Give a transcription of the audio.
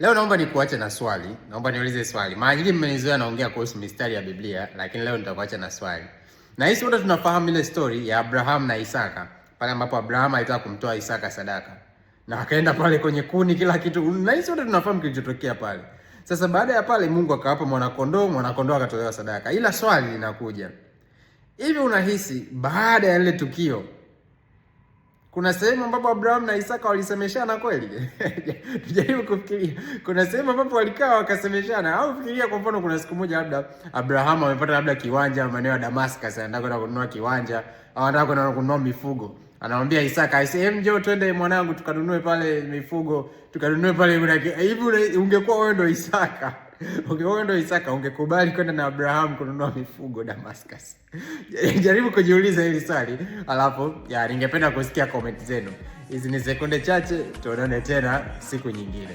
Leo naomba nikuache na swali. Naomba niulize swali. Mara nyingi mmenizoea naongea kuhusu mistari ya Biblia, lakini leo nitakuacha na swali. Na hisi wote tunafahamu ile story ya Abraham na Isaka, pale ambapo Abraham alitaka kumtoa Isaka sadaka. Na akaenda pale kwenye kuni kila kitu. Na hisi wote tunafahamu kilichotokea pale. Sasa baada ya pale Mungu akawapa mwana-kondoo akatolewa sadaka. Ila swali linakuja. Hivi unahisi baada ya ile tukio kuna sehemu ambapo Abraham na Isaka walisemeshana kweli? Tujaribu kufikiria. Kuna sehemu ambapo walikaa wakasemeshana, au fikiria kwa mfano kuna siku moja labda Abraham amepata labda kiwanja maeneo ya Damascus, anataka kwenda kununua kiwanja, au anataka kwenda kununua mifugo. Anamwambia Isaka, "Aisee, njoo twende mwanangu tukanunue pale mifugo, tukanunue pale." Hivi ungekuwa wewe ndo Isaka, ungekubali kwenda na Abraham kununua mifugo Damascus? Jaribu kujiuliza hili swali, alafu ningependa kusikia comment zenu. Hizi ni sekunde chache, tuonane tena siku nyingine.